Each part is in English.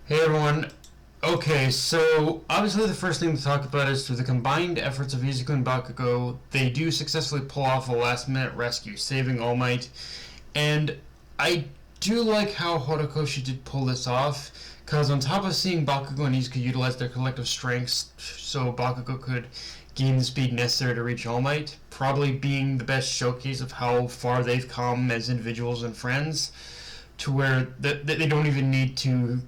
Hey everyone. Okay, so obviously the first thing to talk about is through the combined efforts of Izuku and Bakugo, they do successfully pull off a last-minute rescue, saving All Might. And I do like how Horikoshi did pull this off, because on top of seeing Bakugo and Izuku utilize their collective strengths so Bakugo could gain the speed necessary to reach All Might, probably being the best showcase of how far they've come as individuals and friends, to where they don't even need to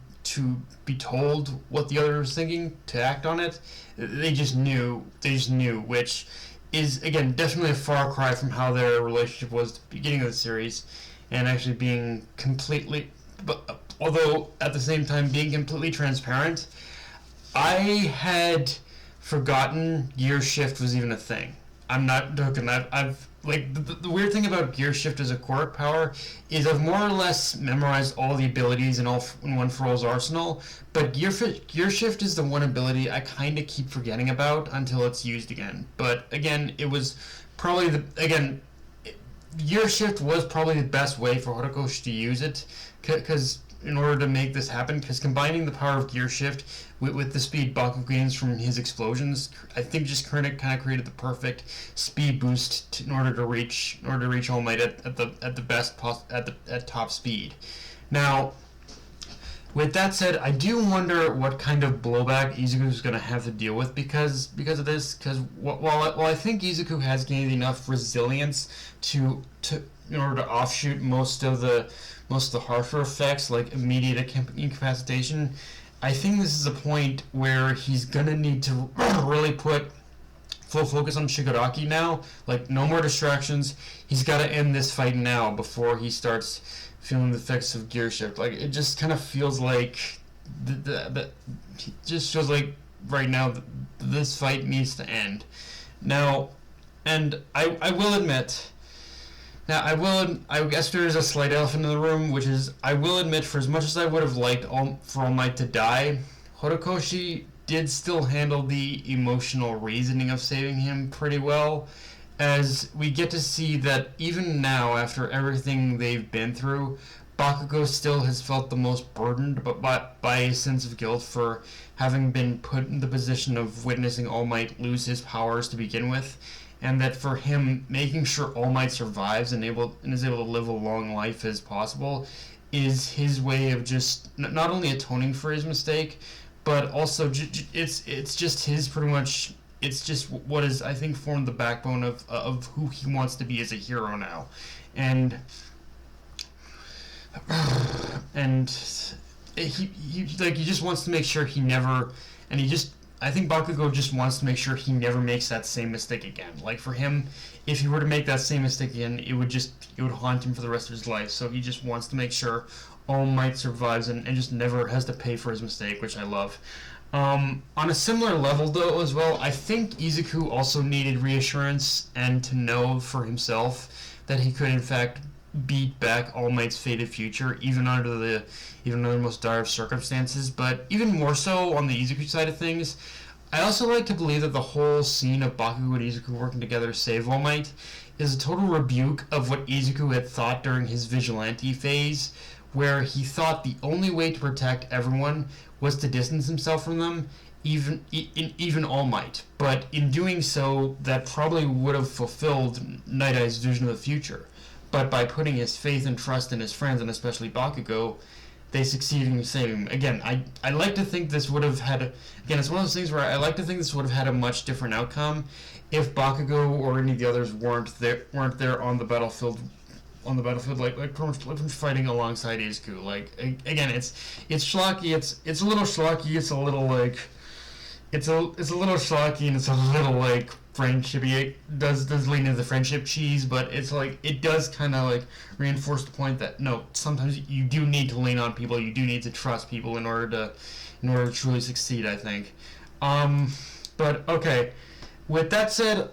be told what the other was thinking to act on it. They just knew. They just knew, which is again definitely a far cry from how their relationship was at the beginning of the series, and actually being completely. But although at the same time being completely transparent, I had forgotten gear shift was even a thing. I'm not joking. I've like the weird thing about gear shift as a core power is I've more or less memorized all the abilities in One For All's arsenal, but gear shift is the one ability I kind of keep forgetting about until it's used again. But again, it was probably gear shift was probably the best way for Horikoshi to use it, because in order to make this happen, because combining the power of gear shift with the speed Bakugo gains from his explosions, I think just kind of created the perfect speed boost in order to reach All Might at the best at top speed. Now, with that said, I do wonder what kind of blowback Izuku is going to have to deal with because of this. Because while I think Izuku has gained enough resilience to in order to offshoot most of the harsher effects like immediate incapacitation, I think this is a point where he's going to need to really put full focus on Shigaraki now. Like, no more distractions. He's got to end this fight now before he starts feeling the effects of gear shift. Like, it just kind of feels like it just feels like right now this fight needs to end now. And I will admit, I guess there is a slight elephant in the room, which is I will admit, for as much as I would have liked for All Might to die, Horikoshi did still handle the emotional reasoning of saving him pretty well, as we get to see that even now, after everything they've been through, Bakugo still has felt the most burdened by a sense of guilt for having been put in the position of witnessing All Might lose his powers to begin with, and that for him, making sure All Might survives and is able to live a long life as possible is his way of just not only atoning for his mistake, but also it's just his pretty much. It's just what is, I think, formed the backbone of who he wants to be as a hero now, and he just wants to make sure he never, and he just, I think Bakugo just wants to make sure he never makes that same mistake again. Like, for him, if he were to make that same mistake again, it would haunt him for the rest of his life. So he just wants to make sure All Might survives and just never has to pay for his mistake, which I love. On a similar level, though, as well, I think Izuku also needed reassurance and to know for himself that he could, in fact, beat back All Might's fated future, even under the most dire of circumstances. But even more so on the Izuku side of things, I also like to believe that the whole scene of Bakugo and Izuku working together to save All Might is a total rebuke of what Izuku had thought during his vigilante phase, where he thought the only way to protect everyone was to distance himself from them, even All Might. But in doing so, that probably would have fulfilled Night Eye's vision of the future. But by putting his faith and trust in his friends, and especially Bakugo, they succeeded in saving him. Again, I like to think this would have had. Again, it's one of those things where I like to think this would have had a much different outcome if Bakugo or any of the others weren't there on the battlefield. Like pretty much fighting alongside Izuku. Like, again, it's schlocky. It's a little schlocky. It's a little like it's a little schlocky, and it's a little like friendshipy. It does lean into the friendship cheese, but it's like it does kind of like reinforce the point that no, sometimes you do need to lean on people. You do need to trust people in order to truly succeed, I think. But okay. With that said,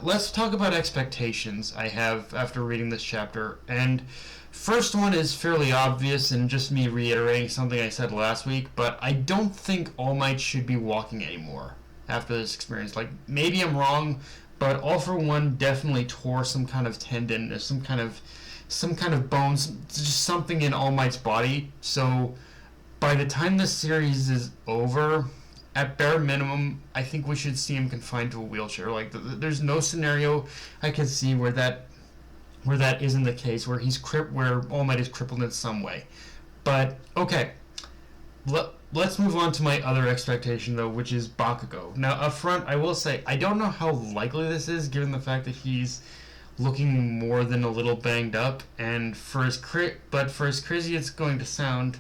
let's talk about expectations I have after reading this chapter. And first one is fairly obvious and just me reiterating something I said last week, but I don't think All Might should be walking anymore after this experience. Like, maybe I'm wrong, but All For One definitely tore some kind of tendon or some kind of bones, just something in All Might's body. So by the time the series is over, at bare minimum, I think we should see him confined to a wheelchair. Like, there's no scenario I can see where that isn't the case, where where All Might is crippled in some way. But okay, let's move on to my other expectation though, which is Bakugo. Now, up front, I will say I don't know how likely this is, given the fact that he's looking more than a little banged up, and for as crazy it's going to sound,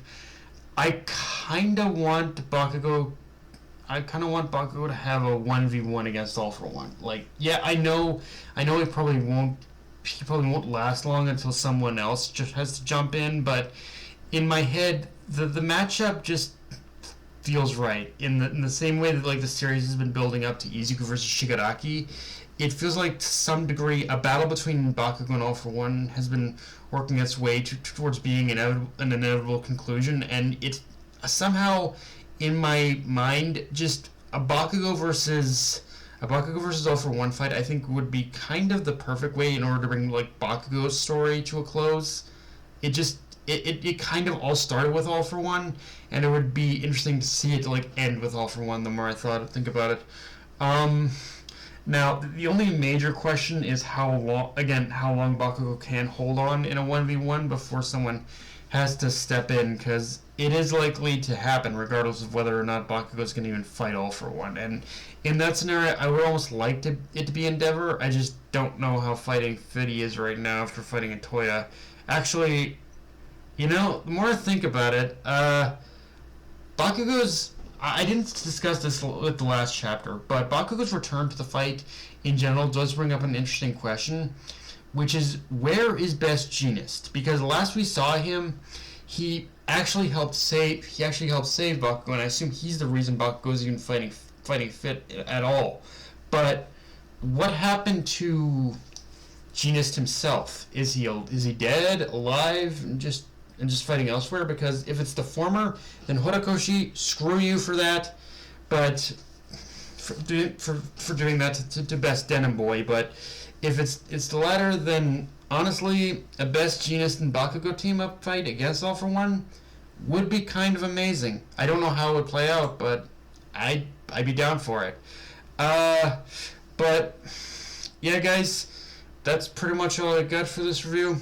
I kind of want Bakugo. I kind of want Bakugo to have a 1v1 against All for One. Like, yeah, I know he probably won't. He probably won't last long until someone else just has to jump in. But in my head, the matchup just feels right. In the same way that like the series has been building up to Izuku versus Shigaraki, it feels like to some degree a battle between Bakugo and All for One has been working its way towards being an inevitable conclusion, and it somehow in my mind just a Bakugo versus All for One fight I think would be kind of the perfect way in order to bring like Bakugo's story to a close. It kind of all started with All for One, and it would be interesting to see it like end with All for One the more I think about it. Now, the only major question is how long Bakugo can hold on in a 1v1 before someone has to step in, because it is likely to happen regardless of whether or not Bakugo's going to even fight All for One. And in that scenario, I would almost like it to be Endeavor. I just don't know how fighting fit he is right now after fighting Atoya. Actually, the more I think about it, Bakugo's... I didn't discuss this with the last chapter, but Bakugo's return to the fight in general does bring up an interesting question, which is, where is Best Jeanist? Because last we saw him, he actually helped save Bakugo, and I assume he's the reason Bakugo's even fighting fit at all. But what happened to Jeanist himself? Is he dead, alive, and just fighting elsewhere? Because if it's the former, then Horikoshi, screw you for that. But for doing that to Best Denim Boy. But if it's the latter, then honestly, a Best Jeanist and Bakugo team up fight against All for One would be kind of amazing. I don't know how it would play out, but I'd be down for it. But yeah, guys, that's pretty much all I got for this review.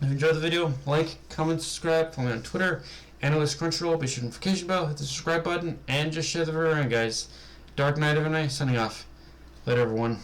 If you enjoyed the video, like, comment, subscribe, follow me on Twitter, Analyst Crunchyroll, be sure to notification bell, hit the subscribe button, and just share the video around, guys. Dark Knight of a Night, signing off. Later, everyone.